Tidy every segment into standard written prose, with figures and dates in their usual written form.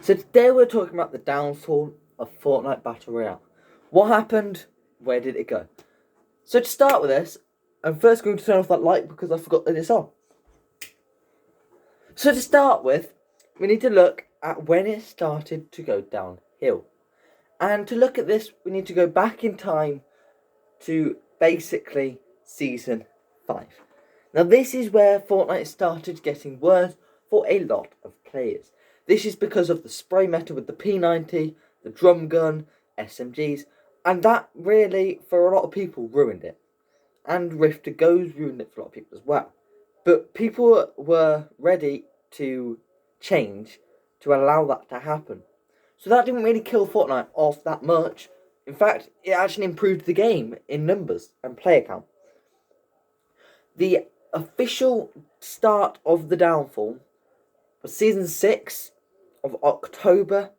So today we're talking about the downfall of Fortnite Battle Royale. What happened? Where did it go? So to start with this, I'm first going to turn off that light because I forgot that it's on. So to start with, we need to look at when it started to go downhill. And to look at this, we need to go back in time to basically Season 5. Now this is where Fortnite started getting worse for a lot of players. This is because of the spray meta with the P90, the drum gun, SMGs, and that really, for a lot of people, ruined it. And Rift to Goes ruined it for a lot of people as well. But people were ready to change to allow that to happen. So that didn't really kill Fortnite off that much. In fact, it actually improved the game in numbers and player count. The official start of the downfall was Season 6 of October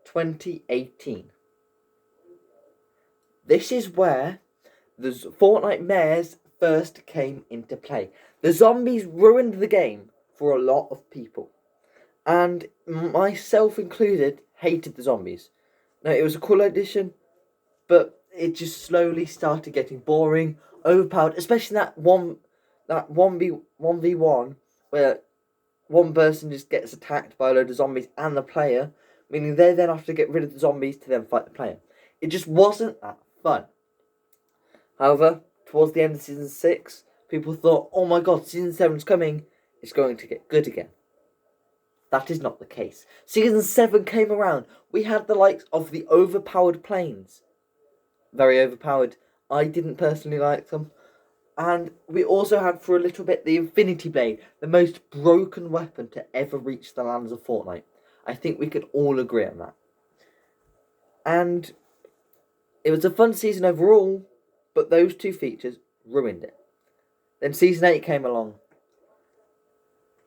2018. This is where the Fortnite mares first came into play. The zombies ruined the game for a lot of people. And myself included, hated the zombies. Now, it was a cool addition, but it just slowly started getting boring, overpowered, especially that 1v1 where one person just gets attacked by a load of zombies and the player, meaning they then have to get rid of the zombies to then fight the player. It just wasn't that fun. However, towards the end of Season 6, people thought, oh my god, Season 7 is coming, it's going to get good again. That is not the case. Season 7 came around, we had the likes of the overpowered planes. Very overpowered. I didn't personally like them. And we also had for a little bit the Infinity Blade, the most broken weapon to ever reach the lands of Fortnite. I think we could all agree on that. And it was a fun season overall, but those two features ruined it. Then Season 8 came along.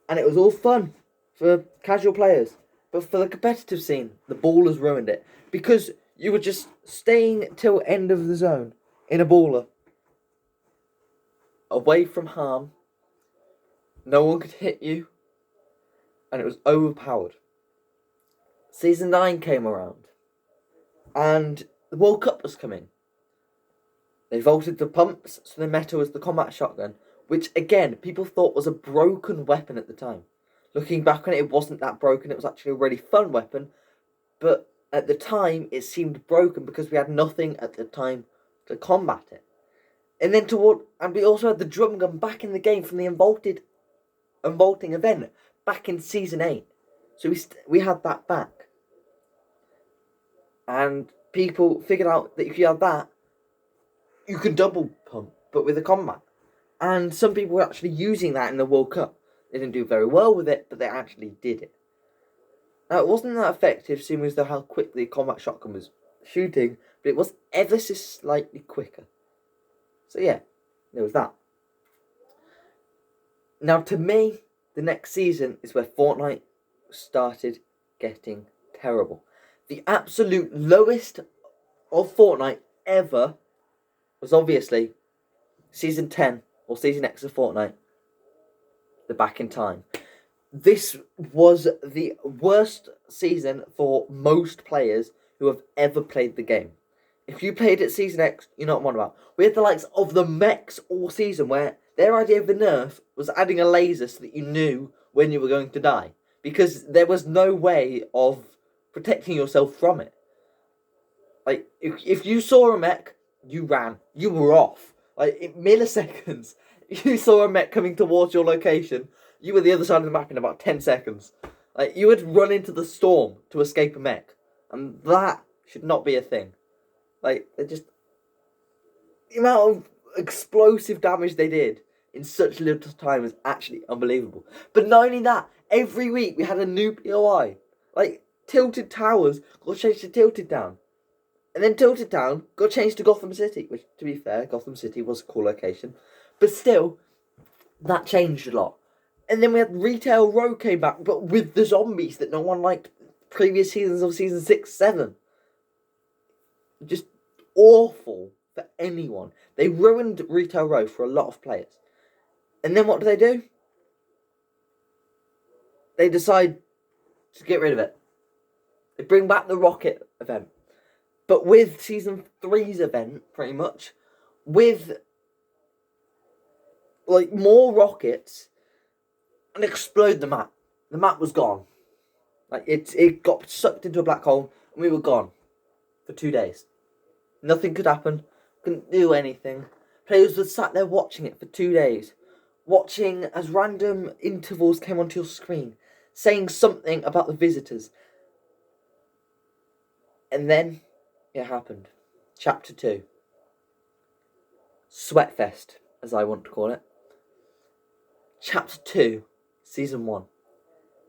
And it was all fun for casual players. But for the competitive scene, the ballers ruined it. Because you were just staying till end of the zone in a baller, away from harm, no one could hit you, and it was overpowered. Season 9 came around, and the World Cup was coming. They vaulted the pumps, so the meta was the combat shotgun, which again, people thought was a broken weapon at the time. Looking back on it, it wasn't that broken, it was actually a really fun weapon, but at the time, it seemed broken because we had nothing at the time to combat it. And then we also had the drum gun back in the game from the unvaulting event back in Season 8. So we had that back. And people figured out that if you had that, you could double pump, but with a combat. And some people were actually using that in the World Cup. They didn't do very well with it, but they actually did it. Now, it wasn't that effective, seeing as though how quickly the combat shotgun was shooting, but it was ever so slightly quicker. So yeah, there was that. Now to me, the next season is where Fortnite started getting terrible. The absolute lowest of Fortnite ever was obviously Season 10 or Season X of Fortnite, the Back in Time. This was the worst season for most players who have ever played the game. If you played at Season X, you know what I'm on about. We had the likes of the mechs all season, where their idea of the nerf was adding a laser so that you knew when you were going to die. Because there was no way of protecting yourself from it. Like, if you saw a mech, you ran. You were off. Like, in milliseconds, you saw a mech coming towards your location, you were the other side of the map in about 10 seconds. Like, you would run into the storm to escape a mech. And that should not be a thing. Like, the amount of explosive damage they did in such little time was actually unbelievable. But not only that, every week we had a new POI. Like, Tilted Towers got changed to Tilted Town. And then Tilted Town got changed to Gotham City, which, to be fair, Gotham City was a cool location. But still, that changed a lot. And then we had Retail Row came back, but with the zombies that no one liked previous seasons of Season 6, 7. Just awful for anyone. They ruined Retail Row for a lot of players. And then what do? They decide to get rid of it. They bring back the rocket event. But with Season 3's event, pretty much, with like more rockets, and explode the map. The map was gone. Like it got sucked into a black hole, and we were gone for 2 days. Nothing could happen. Couldn't do anything. Players were sat there watching it for 2 days, watching as random intervals came onto your screen, saying something about the visitors. And then it happened. Chapter 2. Sweatfest, as I want to call it. Chapter 2, Season 1.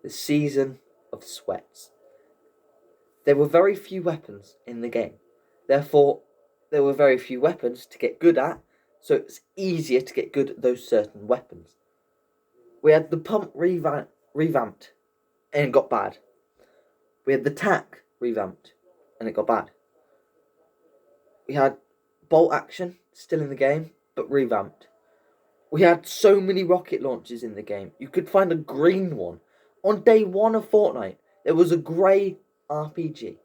The Season of Sweats. There were very few weapons in the game. Therefore, there were very few weapons to get good at, so it's easier to get good at those certain weapons. We had the pump revamped, and it got bad. We had the tack revamped, and it got bad. We had bolt action still in the game, but revamped. We had so many rocket launches in the game. You could find a green one. On day 1 of Fortnite, there was a grey RPG.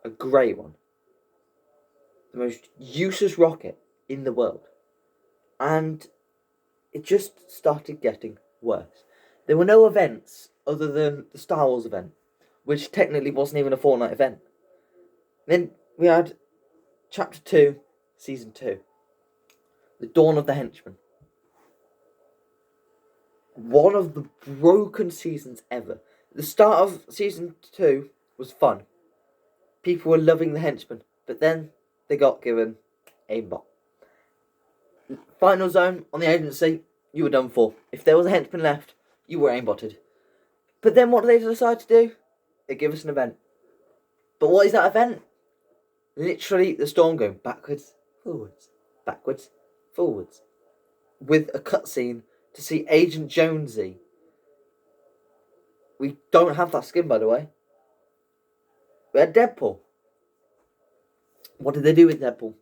A grey one. The most useless rocket in the world. And it just started getting worse. There were no events other than the Star Wars event, which technically wasn't even a Fortnite event. Then we had Chapter 2, Season 2. The Dawn of the Henchman. One of the broken seasons ever. The start of Season 2 was fun. People were loving the Henchman, but then they got given aimbot. Final zone on the agency, you were done for. If there was a henchman left, you were aimbotted. But then what do they decide to do? They give us an event. But what is that event? Literally the storm going backwards, forwards, backwards, forwards. With a cutscene to see Agent Jonesy. We don't have that skin, by the way. We had Deadpool. What did they do with Deadpool?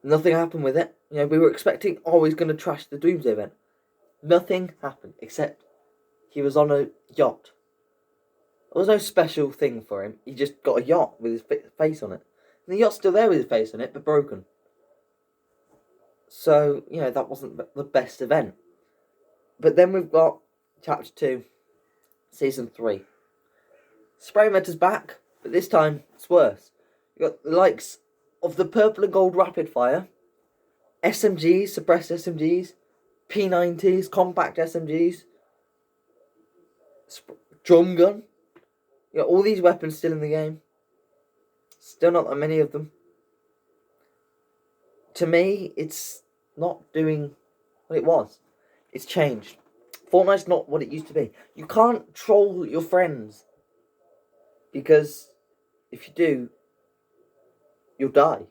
Nothing happened with it. You know, we were expecting, he's going to trash the Doomsday event. Nothing happened, except he was on a yacht. There was no special thing for him. He just got a yacht with his face on it. And the yacht's still there with his face on it, but broken. So, you know, that wasn't the best event. But then we've got Chapter 2, Season 3. Spray Meta's back, but this time it's worse. You got the likes of the purple and gold rapid fire, SMGs, suppressed SMGs, P90s, compact SMGs, drum gun. You got all these weapons still in the game. Still not that many of them. To me, it's not doing what it was. It's changed. Fortnite's not what it used to be. You can't troll your friends, because if you do, you'll die.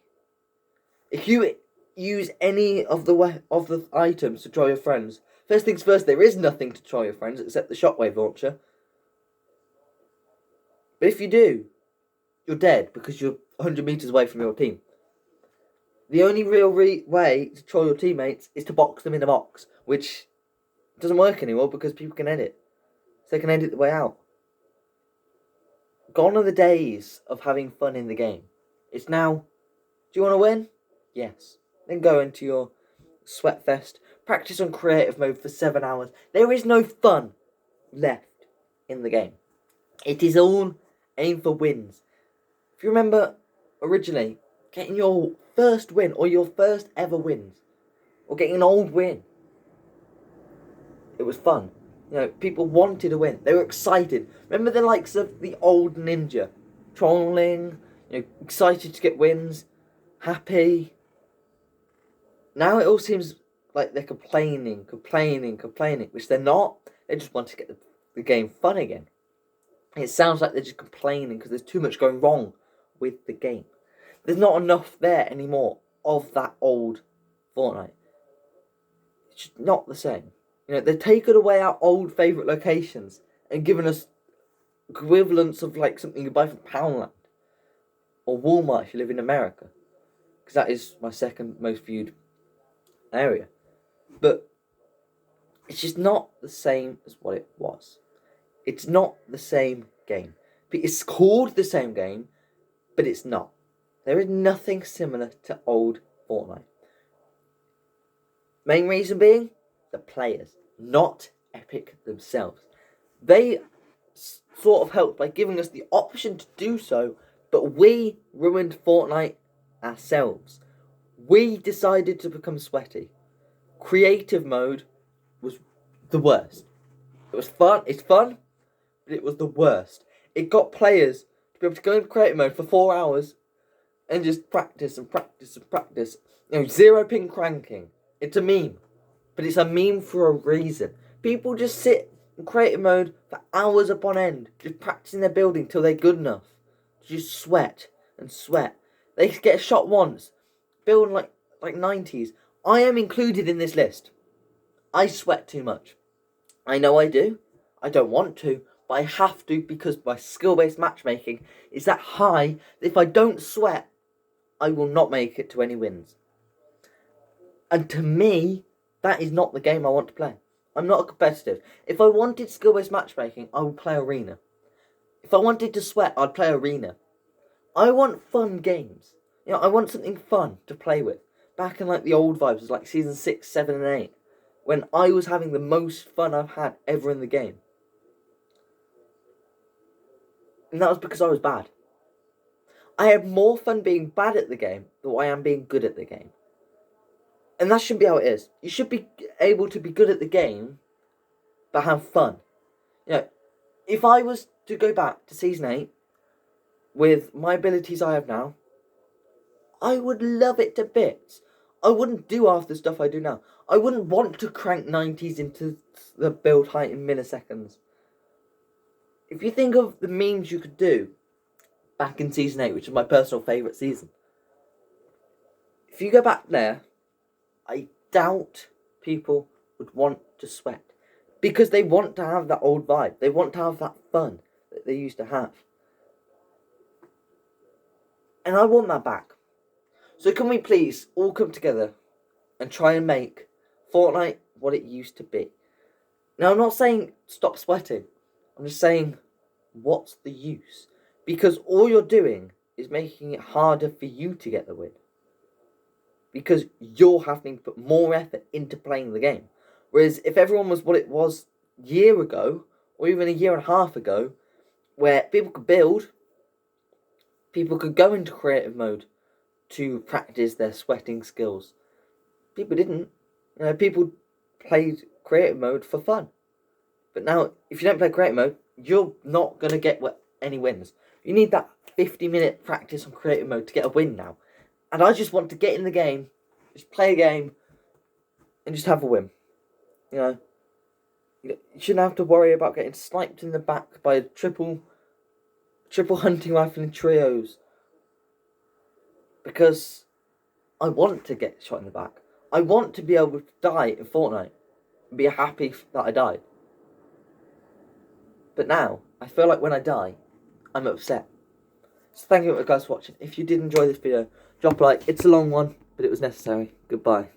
If you use any of the items to troll your friends, first things first, there is nothing to troll your friends except the shockwave launcher. But if you do, you're dead because you're 100 meters away from your team. The only real way to troll your teammates is to box them in a box, which doesn't work anymore because people can edit. So they can edit the way out. Gone are the days of having fun in the game. It's now, do you want to win? Yes. Then go into your sweatfest. Practice on creative mode for 7 hours. There is no fun left in the game. It is all aim for wins. If you remember, originally, getting your first win, or your first ever wins, or getting an old win, it was fun. You know, people wanted a win. They were excited. Remember the likes of the old Ninja, trolling, you know, excited to get wins, happy. Now it all seems like they're complaining, which they're not. They just want to get the game fun again. It sounds like they're just complaining because there's too much going wrong with the game. There's not enough there anymore of that old Fortnite. It's just not the same. You know, they've taken away our old favourite locations and given us equivalents of like something you buy from Poundland or Walmart if you live in America, because that is my second most viewed area. But it's just not the same as what it was. It's not the same game. It's called the same game, but it's not. There is nothing similar to old Fortnite. Main reason being the players, not Epic themselves. They sort of helped by giving us the option to do so, but we ruined Fortnite ourselves. We decided to become sweaty. Creative mode was the worst. It was fun, it's fun, but it was the worst. It got players to be able to go into creative mode for 4 hours and just practice and practice and practice. 0 ping cranking. It's a meme. But it's a meme for a reason. People just sit in creative mode for hours upon end, just practicing their building till they're good enough. Just sweat and sweat. They get a shot once, building like 90s. I am included in this list. I sweat too much. I know I do. I don't want to, but I have to because my skill-based matchmaking is that high that if I don't sweat, I will not make it to any wins. And to me, that is not the game I want to play. I'm not competitive. If I wanted skill-based matchmaking, I would play Arena. If I wanted to sweat, I'd play Arena. I want fun games. I want something fun to play with. Back in the old vibes, like Season 6, 7 and 8. When I was having the most fun I've had ever in the game. And that was because I was bad. I had more fun being bad at the game than I am being good at the game. And that shouldn't be how it is. You should be able to be good at the game, but have fun. If I was to go back to Season 8, with my abilities I have now, I would love it to bits. I wouldn't do half the stuff I do now. I wouldn't want to crank 90s into the build height in milliseconds. If you think of the memes you could do back in Season 8, which is my personal favourite season, if you go back there, I doubt people would want to sweat. Because they want to have that old vibe. They want to have that fun that they used to have. And I want that back. So can we please all come together and try and make Fortnite what it used to be? Now, I'm not saying stop sweating. I'm just saying, what's the use? Because all you're doing is making it harder for you to get the win. Because you're having to put more effort into playing the game. Whereas if everyone was what it was a year ago, or even a year and a half ago, where people could build, people could go into creative mode to practice their sweating skills. People didn't. People played creative mode for fun. But now, if you don't play creative mode, you're not going to get any wins. You need that 50-minute practice on creative mode to get a win now. And I just want to get in the game, just play a game, and just have a win. You shouldn't have to worry about getting sniped in the back by a triple hunting rifle in trios. Because I want to get shot in the back. I want to be able to die in Fortnite and be happy that I died. But now, I feel like when I die, I'm upset. So thank you guys for watching. If you did enjoy this video, drop a like. It's a long one, but it was necessary. Goodbye.